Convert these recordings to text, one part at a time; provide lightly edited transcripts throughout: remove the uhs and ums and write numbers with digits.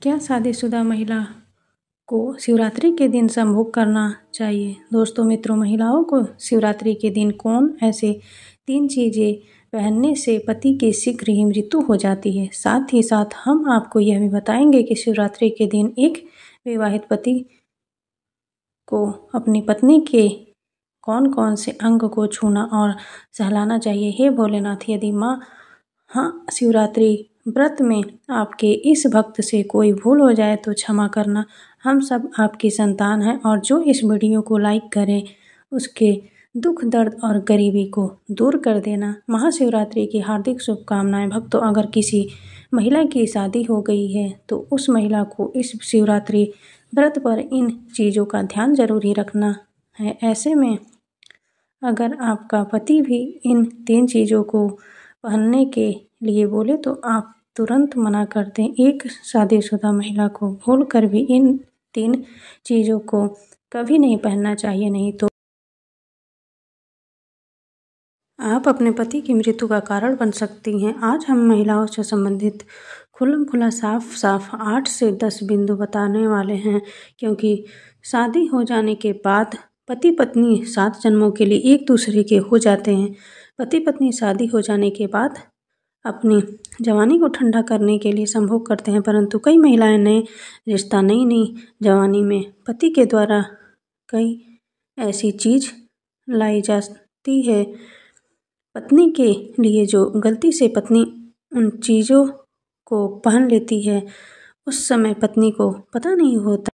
क्या शादीशुदा महिला को शिवरात्रि के दिन संभोग करना चाहिए? दोस्तों मित्रों, महिलाओं को शिवरात्रि के दिन कौन ऐसे 3 चीज़ें पहनने से पति की शीघ्र ही मृत्यु हो जाती है। साथ ही साथ हम आपको यह भी बताएंगे कि शिवरात्रि के दिन एक विवाहित पति को अपनी पत्नी के कौन कौन से अंग को छूना और सहलाना चाहिए। हे भोलेनाथ, यदि माँ शिवरात्रि व्रत में आपके इस भक्त से कोई भूल हो जाए तो क्षमा करना। हम सब आपकी संतान हैं और जो इस वीडियो को लाइक करे उसके दुख दर्द और गरीबी को दूर कर देना। महाशिवरात्रि की हार्दिक शुभकामनाएं। भक्तों, अगर किसी महिला की शादी हो गई है तो उस महिला को इस शिवरात्रि व्रत पर इन चीज़ों का ध्यान जरूर ही रखना है। ऐसे में अगर आपका पति भी इन 3 चीज़ों को पहनने के लिए बोले तो आप तुरंत मना कर दें। एक शादीशुदा महिला को भूल कर भी इन 3 चीज़ों को कभी नहीं पहनना चाहिए, नहीं तो आप अपने पति की मृत्यु का कारण बन सकती हैं। आज हम महिलाओं से संबंधित खुल्लम खुल्ला साफ 8 से 10 बिंदु बताने वाले हैं, क्योंकि शादी हो जाने के बाद पति पत्नी 7 जन्मों के लिए एक दूसरे के हो जाते हैं। पति पत्नी शादी हो जाने के बाद अपनी जवानी को ठंडा करने के लिए संभोग करते हैं, परंतु कई महिलाएं नए रिश्ता नई जवानी में पति के द्वारा कई ऐसी चीज़ लाई जाती है पत्नी के लिए, जो गलती से पत्नी उन चीज़ों को पहन लेती है। उस समय पत्नी को पता नहीं होता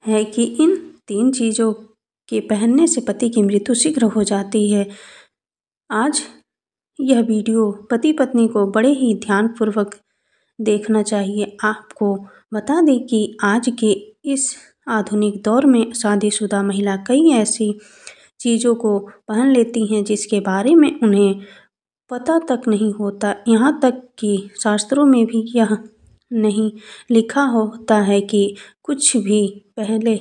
है कि इन 3 चीज़ों के पहनने से पति की मृत्यु शीघ्र हो जाती है। आज यह वीडियो पति पत्नी को बड़े ही ध्यानपूर्वक देखना चाहिए। आपको बता दें कि आज के इस आधुनिक दौर में शादीशुदा महिला कई ऐसी चीज़ों को पहन लेती हैं जिसके बारे में उन्हें पता तक नहीं होता। यहाँ तक कि शास्त्रों में भी यह नहीं लिखा होता है कि कुछ भी पहले।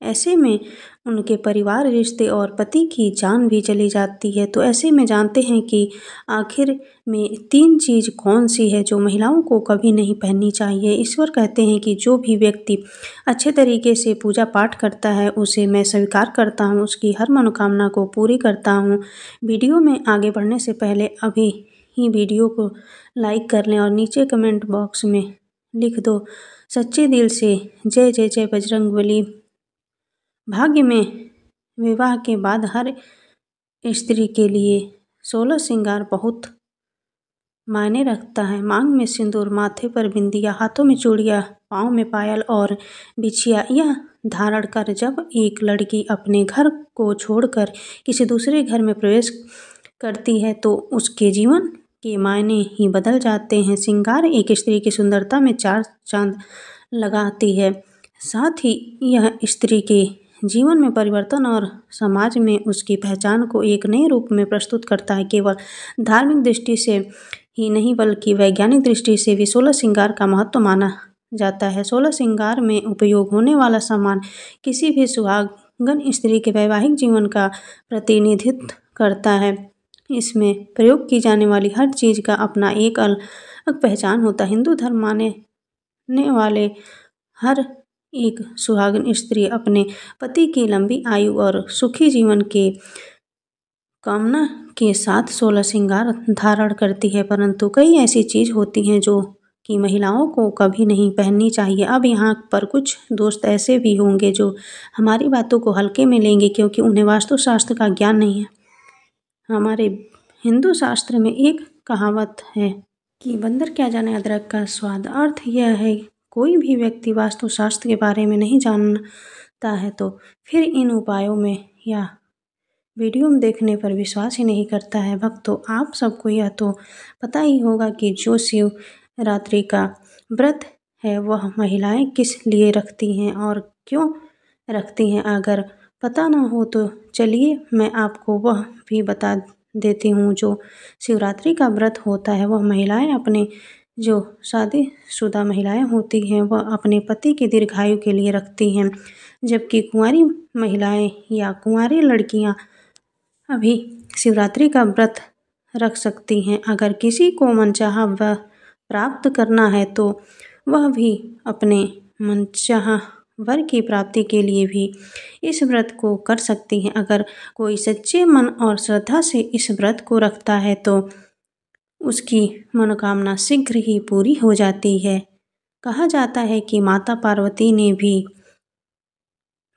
ऐसे में उनके परिवार, रिश्ते और पति की जान भी चली जाती है। तो ऐसे में जानते हैं कि आखिर में 3 चीज़ कौन सी है जो महिलाओं को कभी नहीं पहननी चाहिए। ईश्वर कहते हैं कि जो भी व्यक्ति अच्छे तरीके से पूजा पाठ करता है उसे मैं स्वीकार करता हूँ, उसकी हर मनोकामना को पूरी करता हूँ। वीडियो में आगे बढ़ने से पहले अभी ही वीडियो को लाइक कर लें और नीचे कमेंट बॉक्स में लिख दो सच्चे दिल से जय जय जय बजरंगबली। भाग्य में विवाह के बाद हर स्त्री के लिए 16 श्रृंगार बहुत मायने रखता है। मांग में सिंदूर, माथे पर बिंदिया, हाथों में चूड़ियाँ, पाँव में पायल और बिछिया यह धारण कर जब एक लड़की अपने घर को छोड़कर किसी दूसरे घर में प्रवेश करती है तो उसके जीवन के मायने ही बदल जाते हैं। श्रृंगार एक स्त्री की सुंदरता में 4 चांद लगाती है, साथ ही यह स्त्री के जीवन में परिवर्तन और समाज में उसकी पहचान को एक नए रूप में प्रस्तुत करता है। केवल धार्मिक दृष्टि से ही नहीं बल्कि वैज्ञानिक दृष्टि से भी 16 श्रृंगार का महत्व माना जाता है। 16 श्रृंगार में उपयोग होने वाला सामान किसी भी सुहागन स्त्री के वैवाहिक जीवन का प्रतिनिधित्व करता है। इसमें प्रयोग की जाने वाली हर चीज़ का अपना एक अलग पहचान होता है। हिंदू धर्म मानने वाले हर एक सुहागन स्त्री अपने पति की लंबी आयु और सुखी जीवन के कामना के साथ 16 श्रृंगार धारण करती है, परंतु कई ऐसी चीज़ होती हैं जो कि महिलाओं को कभी नहीं पहननी चाहिए। अब यहाँ पर कुछ दोस्त ऐसे भी होंगे जो हमारी बातों को हल्के में लेंगे क्योंकि उन्हें वास्तुशास्त्र का ज्ञान नहीं है। हमारे हिंदू शास्त्र में एक कहावत है कि बंदर क्या जाने अदरक का स्वाद। अर्थ यह है कोई भी व्यक्ति वास्तुशास्त्र के बारे में नहीं जानता है तो फिर इन उपायों में या वीडियो में देखने पर विश्वास ही नहीं करता है। भक्तों, आप सबको यह तो पता ही होगा कि जो शिवरात्रि का व्रत है वह महिलाएं किस लिए रखती हैं और क्यों रखती हैं। अगर पता ना हो तो चलिए मैं आपको वह भी बता देती हूँ। जो शिवरात्रि का व्रत होता है वह महिलाएं अपने जो शादीशुदा महिलाएं होती हैं वह अपने पति की दीर्घायु के लिए रखती हैं, जबकि कुंवारी महिलाएं या कुंवारी लड़कियां अभी शिवरात्रि का व्रत रख सकती हैं। अगर किसी को मनचाहा वह प्राप्त करना है तो वह भी अपने मनचाहा वर की प्राप्ति के लिए भी इस व्रत को कर सकती हैं। अगर कोई सच्चे मन और श्रद्धा से इस व्रत को रखता है तो उसकी मनोकामना शीघ्र ही पूरी हो जाती है। कहा जाता है कि माता पार्वती ने भी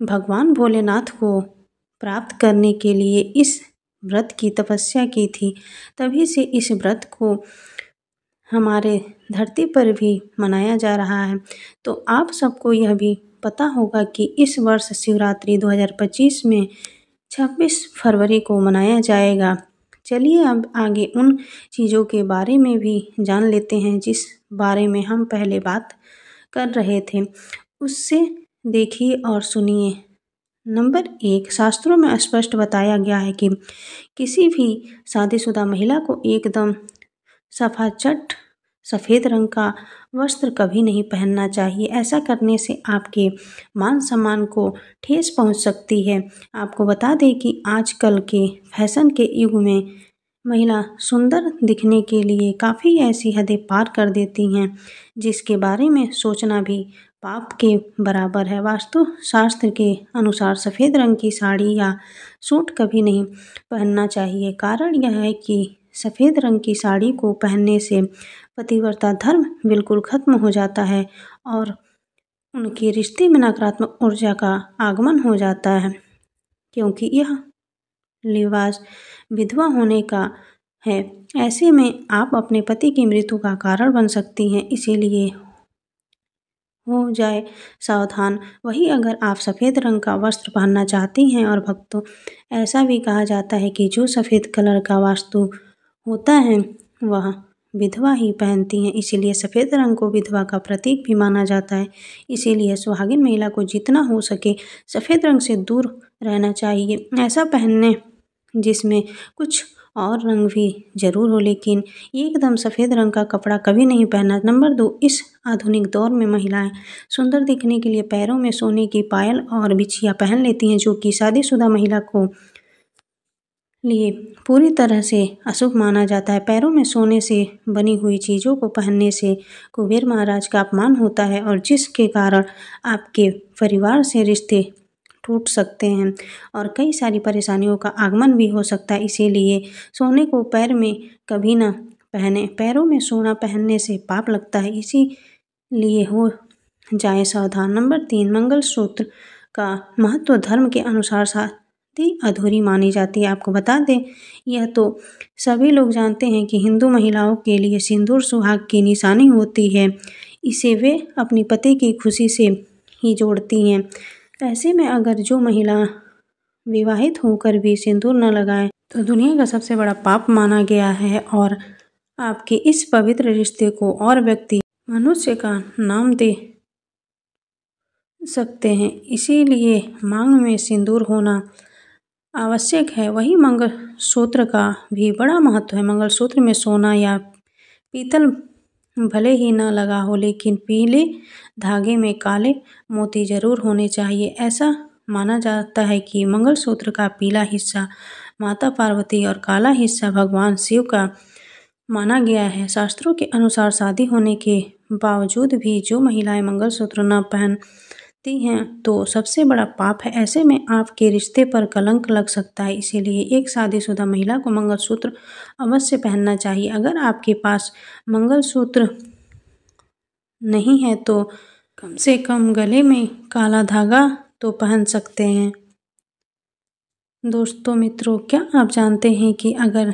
भगवान भोलेनाथ को प्राप्त करने के लिए इस व्रत की तपस्या की थी। तभी से इस व्रत को हमारे धरती पर भी मनाया जा रहा है। तो आप सबको यह भी पता होगा कि इस वर्ष शिवरात्रि 2025 में 26 फरवरी को मनाया जाएगा। चलिए अब आगे उन चीज़ों के बारे में भी जान लेते हैं जिस बारे में हम पहले बात कर रहे थे। उससे देखिए और सुनिए। नंबर 1, शास्त्रों में स्पष्ट बताया गया है कि किसी भी शादीशुदा महिला को एकदम सफाचट सफ़ेद रंग का वस्त्र कभी नहीं पहनना चाहिए। ऐसा करने से आपके मान सम्मान को ठेस पहुंच सकती है। आपको बता दें कि आजकल के फैशन के युग में महिला सुंदर दिखने के लिए काफ़ी ऐसी हदें पार कर देती हैं जिसके बारे में सोचना भी पाप के बराबर है। वास्तु शास्त्र के अनुसार सफ़ेद रंग की साड़ी या सूट कभी नहीं पहनना चाहिए। कारण यह है कि सफ़ेद रंग की साड़ी को पहनने से पतिव्रता धर्म बिल्कुल खत्म हो जाता है और उनके रिश्ते में नकारात्मक ऊर्जा का आगमन हो जाता है, क्योंकि यह लिबास विधवा होने का है। ऐसे में आप अपने पति की मृत्यु का कारण बन सकती हैं, इसीलिए हो जाए सावधान। वही अगर आप सफ़ेद रंग का वस्त्र पहनना चाहती हैं और भक्तों, ऐसा भी कहा जाता है कि जो सफ़ेद कलर का वस्तु होता है वह विधवा ही पहनती हैं, इसीलिए सफ़ेद रंग को विधवा का प्रतीक भी माना जाता है। इसीलिए सुहागिन महिला को जितना हो सके सफ़ेद रंग से दूर रहना चाहिए। ऐसा पहनने जिसमें कुछ और रंग भी ज़रूर हो, लेकिन एकदम सफ़ेद रंग का कपड़ा कभी नहीं पहनना। नंबर 2, इस आधुनिक दौर में महिलाएं सुंदर दिखने के लिए पैरों में सोने की पायल और बिछिया पहन लेती हैं, जो कि शादीशुदा महिला को लिए पूरी तरह से अशुभ माना जाता है। पैरों में सोने से बनी हुई चीज़ों को पहनने से कुबेर महाराज का अपमान होता है और जिसके कारण आपके परिवार से रिश्ते टूट सकते हैं और कई सारी परेशानियों का आगमन भी हो सकता है। इसीलिए सोने को पैर में कभी ना पहने। पैरों में सोना पहनने से पाप लगता है, इसीलिए हो जाए सावधान। नंबर 3, मंगलसूत्र का महत्व धर्म के अनुसार शादी अधूरी मानी जाती है। आपको बता दें, यह तो सभी लोग जानते हैं कि हिंदू महिलाओं के लिए सिंदूर सुहाग की निशानी होती है। इसे वे अपनी पति की खुशी से ही जोड़ती हैं। ऐसे में अगर जो महिला विवाहित होकर भी सिंदूर न लगाए तो दुनिया का सबसे बड़ा पाप माना गया है और आपके इस पवित्र रिश्ते को और व्यक्ति मनुष्य का नाम दे सकते हैं। इसीलिए मांग में सिंदूर होना आवश्यक है। वही मंगलसूत्र का भी बड़ा महत्व है। मंगलसूत्र में सोना या पीतल भले ही न लगा हो, लेकिन पीले धागे में काले मोती जरूर होने चाहिए। ऐसा माना जाता है कि मंगलसूत्र का पीला हिस्सा माता पार्वती और काला हिस्सा भगवान शिव का माना गया है। शास्त्रों के अनुसार शादी होने के बावजूद भी जो महिलाएं मंगलसूत्र न पहनती हैं तो सबसे बड़ा पाप है। ऐसे में आपके रिश्ते पर कलंक लग सकता है, इसीलिए एक शादीशुदा महिला को मंगलसूत्र अवश्य पहनना चाहिए। अगर आपके पास मंगलसूत्र नहीं है तो कम से कम गले में काला धागा तो पहन सकते हैं। दोस्तों मित्रों, क्या आप जानते हैं कि अगर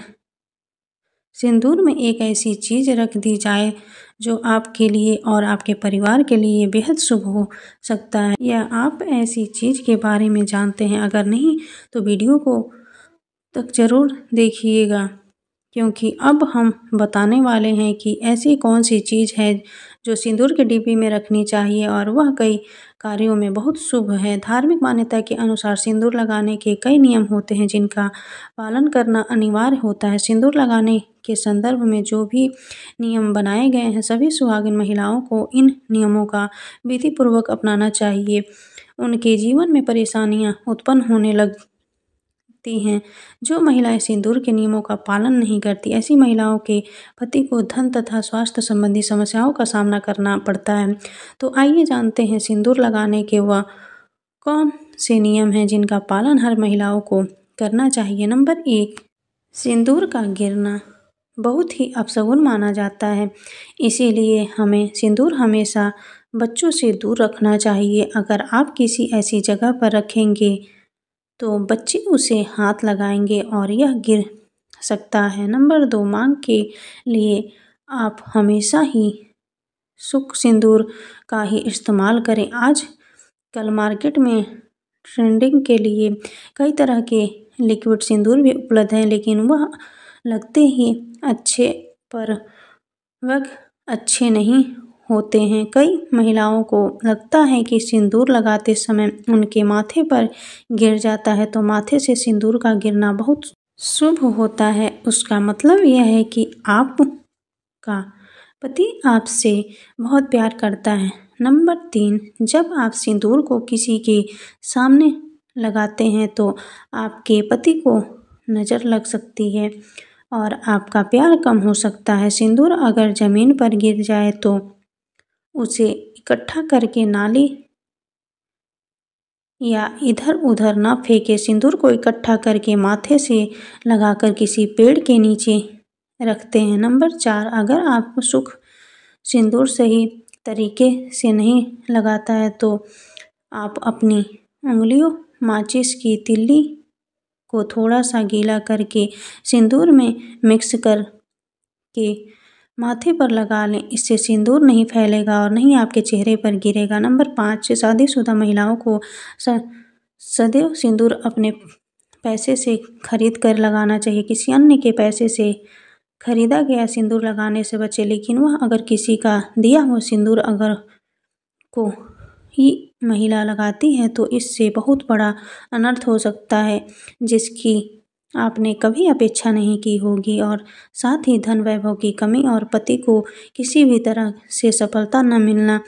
सिंदूर में एक ऐसी चीज़ रख दी जाए जो आपके लिए और आपके परिवार के लिए बेहद शुभ हो सकता है, या आप ऐसी चीज़ के बारे में जानते हैं? अगर नहीं तो वीडियो को तक जरूर देखिएगा, क्योंकि अब हम बताने वाले हैं कि ऐसी कौन सी चीज़ है जो सिंदूर के डिब्बे में रखनी चाहिए और वह कई कार्यों में बहुत शुभ है। धार्मिक मान्यता के अनुसार सिंदूर लगाने के कई नियम होते हैं जिनका पालन करना अनिवार्य होता है। सिंदूर लगाने के संदर्भ में जो भी नियम बनाए गए हैं, सभी सुहागिन महिलाओं को इन नियमों का विधिपूर्वक अपनाना चाहिए। उनके जीवन में परेशानियां उत्पन्न होने सकती हैं। जो महिलाएं सिंदूर के नियमों का पालन नहीं करती, ऐसी महिलाओं के पति को धन तथा स्वास्थ्य संबंधी समस्याओं का सामना करना पड़ता है। तो आइए जानते हैं सिंदूर लगाने के वह कौन से नियम हैं जिनका पालन हर महिलाओं को करना चाहिए। नंबर 1, सिंदूर का गिरना बहुत ही अपशगुन माना जाता है, इसीलिए हमें सिंदूर हमेशा बच्चों से दूर रखना चाहिए। अगर आप किसी ऐसी जगह पर रखेंगे तो बच्चे उसे हाथ लगाएंगे और यह गिर सकता है। नंबर 2, मांग के लिए आप हमेशा ही शुष्क सिंदूर का ही इस्तेमाल करें। आज कल मार्केट में ट्रेंडिंग के लिए कई तरह के लिक्विड सिंदूर भी उपलब्ध हैं, लेकिन वह लगते ही अच्छे पर वह अच्छे नहीं होते हैं। कई महिलाओं को लगता है कि सिंदूर लगाते समय उनके माथे पर गिर जाता है, तो माथे से सिंदूर का गिरना बहुत शुभ होता है। उसका मतलब यह है कि आपका पति आपसे बहुत प्यार करता है। नंबर 3, जब आप सिंदूर को किसी के सामने लगाते हैं तो आपके पति को नज़र लग सकती है और आपका प्यार कम हो सकता है। सिंदूर अगर ज़मीन पर गिर जाए तो उसे इकट्ठा करके नाली या इधर उधर न फेंके। सिंदूर को इकट्ठा करके माथे से लगाकर किसी पेड़ के नीचे रखते हैं। नंबर 4, अगर आप शुष्क सिंदूर सही तरीके से नहीं लगाता है तो आप अपनी उंगलियों माचिस की तिल्ली को थोड़ा सा गीला करके सिंदूर में मिक्स कर के माथे पर लगा लें। इससे सिंदूर नहीं फैलेगा और नहीं आपके चेहरे पर गिरेगा। नंबर 5, शादीशुदा महिलाओं को सदैव सिंदूर अपने पैसे से खरीद कर लगाना चाहिए। किसी अन्य के पैसे से खरीदा गया सिंदूर लगाने से बचे, लेकिन वह अगर किसी का दिया हुआ सिंदूर अगर को ही महिला लगाती है तो इससे बहुत बड़ा अनर्थ हो सकता है, जिसकी आपने कभी अपेक्षा नहीं की होगी, और साथ ही धन वैभव की कमी और पति को किसी भी तरह से सफलता न मिलना,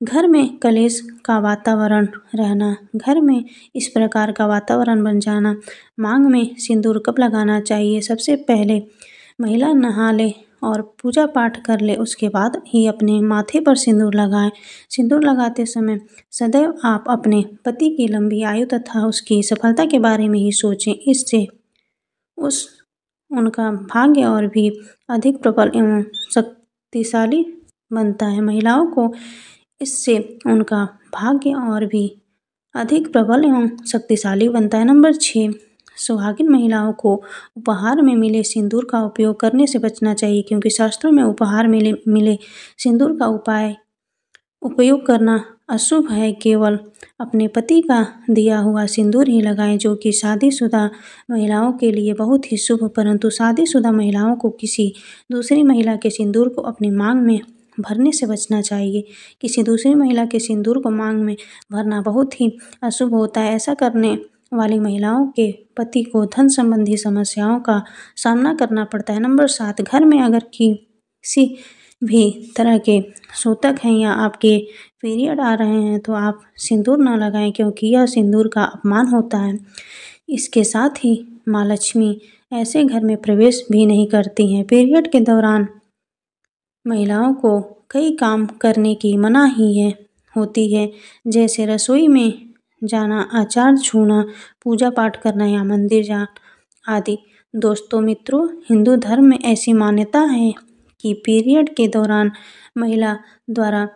घर में कलेश का वातावरण रहना, घर में इस प्रकार का वातावरण बन जाना। मांग में सिंदूर कब लगाना चाहिए? सबसे पहले महिला नहा ले और पूजा पाठ कर ले, उसके बाद ही अपने माथे पर सिंदूर लगाएं। सिंदूर लगाते समय सदैव आप अपने पति की लंबी आयु तथा उसकी सफलता के बारे में ही सोचें। इससे उनका भाग्य और भी अधिक प्रबल एवं शक्तिशाली बनता है। महिलाओं को इससे उनका भाग्य और भी अधिक प्रबल एवं शक्तिशाली बनता है। नंबर 6, सुहागिन महिलाओं को उपहार में मिले सिंदूर का उपयोग करने से बचना चाहिए, क्योंकि शास्त्रों में उपहार में मिले सिंदूर का उपयोग करना अशुभ है। केवल अपने पति का दिया हुआ सिंदूर ही लगाएं, जो कि शादीशुदा महिलाओं के लिए बहुत ही शुभ। परंतु शादीशुदा महिलाओं को किसी दूसरी महिला के सिंदूर को अपनी मांग में भरने से बचना चाहिए। किसी दूसरी महिला के सिंदूर को मांग में भरना बहुत ही अशुभ होता है। ऐसा करने वाली महिलाओं के पति को धन संबंधी समस्याओं का सामना करना पड़ता है। नंबर 7, घर में अगर किसी भी तरह के सूतक हैं या आपके पीरियड आ रहे हैं तो आप सिंदूर न लगाएं, क्योंकि यह सिंदूर का अपमान होता है। इसके साथ ही माँ लक्ष्मी ऐसे घर में प्रवेश भी नहीं करती हैं। पीरियड के दौरान महिलाओं को कई काम करने की मनाही होती है, जैसे रसोई में जाना, आचार छूना, पूजा पाठ करना या मंदिर जाना आदि। दोस्तों मित्रों, हिंदू धर्म में ऐसी मान्यता है कि पीरियड के दौरान महिला द्वारा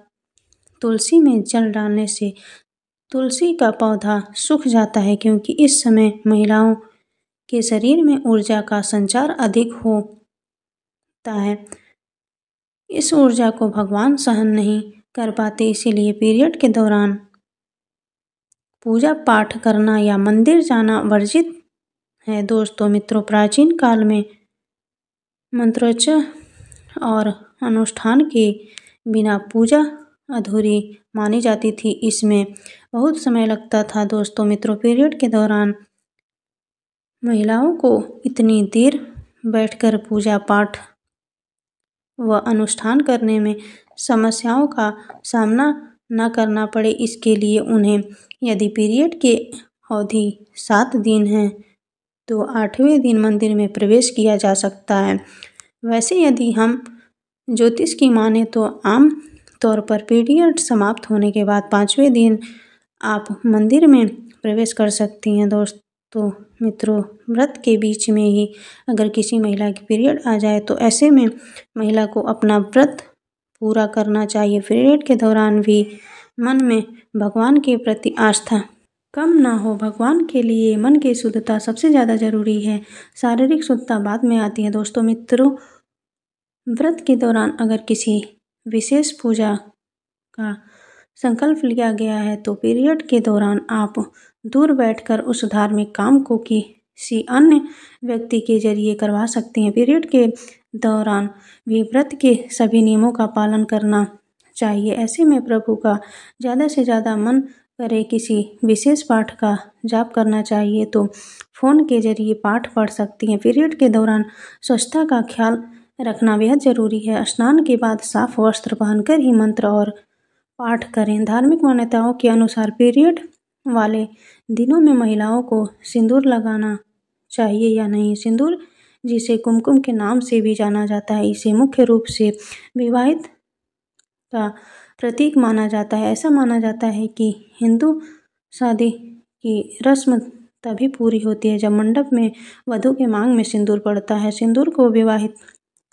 तुलसी में जल डालने से तुलसी का पौधा सूख जाता है, क्योंकि इस समय महिलाओं के शरीर में ऊर्जा का संचार अधिक होता है। इस ऊर्जा को भगवान सहन नहीं कर पाते, इसीलिए पीरियड के दौरान पूजा पाठ करना या मंदिर जाना वर्जित है। दोस्तों मित्रों, प्राचीन काल में मंत्रोच्चार और अनुष्ठान के बिना पूजा अधूरी मानी जाती थी। इसमें बहुत समय लगता था। दोस्तों मित्रों, पीरियड के दौरान महिलाओं को इतनी देर बैठकर पूजा पाठ व अनुष्ठान करने में समस्याओं का सामना न करना पड़े, इसके लिए उन्हें यदि पीरियड के अवधि 7 दिन है तो 8वें दिन मंदिर में प्रवेश किया जा सकता है। वैसे यदि हम ज्योतिष की माने तो आम तौर पर पीरियड समाप्त होने के बाद 5वें दिन आप मंदिर में प्रवेश कर सकती हैं। दोस्तों मित्रों, व्रत के बीच में ही अगर किसी महिला की पीरियड आ जाए तो ऐसे में महिला को अपना व्रत पूरा करना चाहिए। पीरियड के दौरान भी मन में भगवान के प्रति आस्था कम ना हो। भगवान के लिए मन की शुद्धता सबसे ज़्यादा जरूरी है, शारीरिक शुद्धता बाद में आती है। दोस्तों मित्रों, व्रत के दौरान अगर किसी विशेष पूजा का संकल्प लिया गया है तो पीरियड के दौरान आप दूर बैठकर उस धार्मिक काम को किसी अन्य व्यक्ति के जरिए करवा सकती हैं। पीरियड के दौरान भी व्रत के सभी नियमों का पालन करना चाहिए। ऐसे में प्रभु का ज़्यादा से ज़्यादा मन करे किसी विशेष पाठ का जाप करना चाहिए तो फ़ोन के जरिए पाठ पढ़ सकती हैं। पीरियड के दौरान स्वच्छता का ख्याल रखना बेहद ज़रूरी है। स्नान के बाद साफ वस्त्र पहनकर ही मंत्र और पाठ करें। धार्मिक मान्यताओं के अनुसार पीरियड वाले दिनों में महिलाओं को सिंदूर लगाना चाहिए या नहीं। सिंदूर, जिसे कुमकुम के नाम से भी जाना जाता है, इसे मुख्य रूप से विवाहित का प्रतीक माना जाता है। ऐसा माना जाता है कि हिंदू शादी की रस्म तभी पूरी होती है जब मंडप में वधू के मांग में सिंदूर पड़ता है। सिंदूर को विवाहित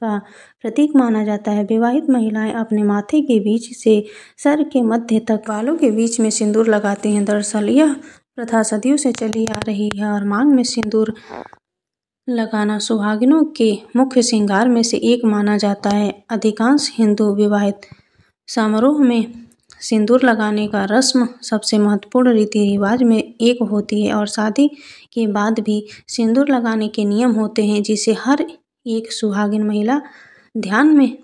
का प्रतीक माना जाता है। विवाहित महिलाएं अपने माथे के बीच से सर के मध्य तक बालों के बीच में सिंदूर लगाती हैं। दरअसल यह प्रथा सदियों से चली आ रही है और मांग में सिंदूर लगाना सुहागिनों के मुख्य श्रृंगार में से एक माना जाता है। अधिकांश हिंदू विवाहित समारोह में सिंदूर लगाने का रस्म सबसे महत्वपूर्ण रीति रिवाज में एक होती है और शादी के बाद भी सिंदूर लगाने के नियम होते हैं जिसे हर एक सुहागिन महिला ध्यान में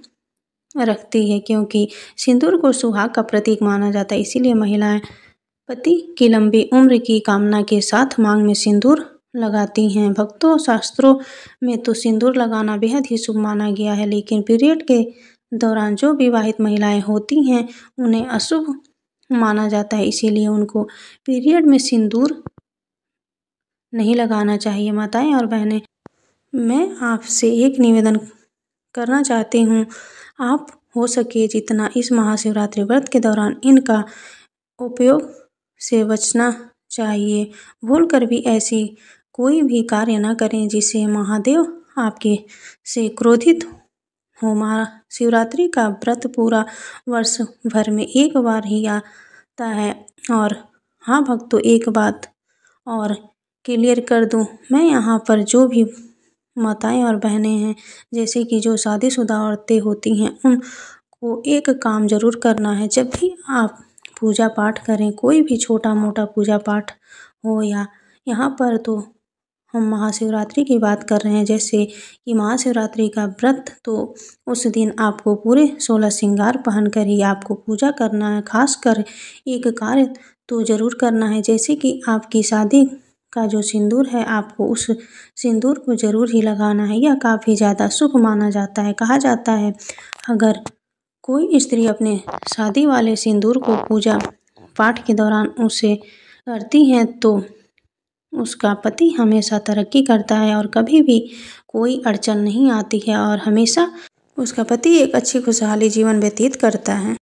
रखती है। क्योंकि सिंदूर को सुहाग का प्रतीक माना जाता है, इसीलिए महिलाएं पति की लंबी उम्र की कामना के साथ मांग में सिंदूर लगाती हैं। भक्तों शास्त्रों में तो सिंदूर लगाना बेहद ही शुभ माना गया है, लेकिन पीरियड के दौरान जो विवाहित महिलाएं होती हैं उन्हें अशुभ माना जाता है, इसीलिए उनको पीरियड में सिंदूर नहीं लगाना चाहिए। माताएं और बहनें, मैं आपसे एक निवेदन करना चाहती हूँ, आप हो सके जितना इस महाशिवरात्रि व्रत के दौरान इनका उपयोग से बचना चाहिए। भूलकर भी ऐसी कोई भी कार्य न करें जिससे महादेव आपके से क्रोधित हो। महाशिवरात्रि का व्रत पूरा वर्ष भर में एक बार ही आता है। और हाँ भक्तों, एक बात और क्लियर कर दूँ, मैं यहाँ पर जो भी माताएं और बहनें हैं, जैसे कि जो शादीशुदा औरतें होती हैं, उनको एक काम जरूर करना है। जब भी आप पूजा पाठ करें, कोई भी छोटा मोटा पूजा पाठ हो, या यहाँ पर तो हम महाशिवरात्रि की बात कर रहे हैं, जैसे कि महाशिवरात्रि का व्रत, तो उस दिन आपको पूरे 16 श्रृंगार पहनकर ही आपको पूजा करना है। खासकर एक कार्य तो ज़रूर करना है, जैसे कि आपकी शादी का जो सिंदूर है, आपको उस सिंदूर को ज़रूर ही लगाना है। यह काफ़ी ज़्यादा शुभ माना जाता है। कहा जाता है अगर कोई स्त्री अपने शादी वाले सिंदूर को पूजा पाठ के दौरान उसे करती है तो उसका पति हमेशा तरक्की करता है और कभी भी कोई अड़चन नहीं आती है और हमेशा उसका पति एक अच्छी खुशहाली जीवन व्यतीत करता है।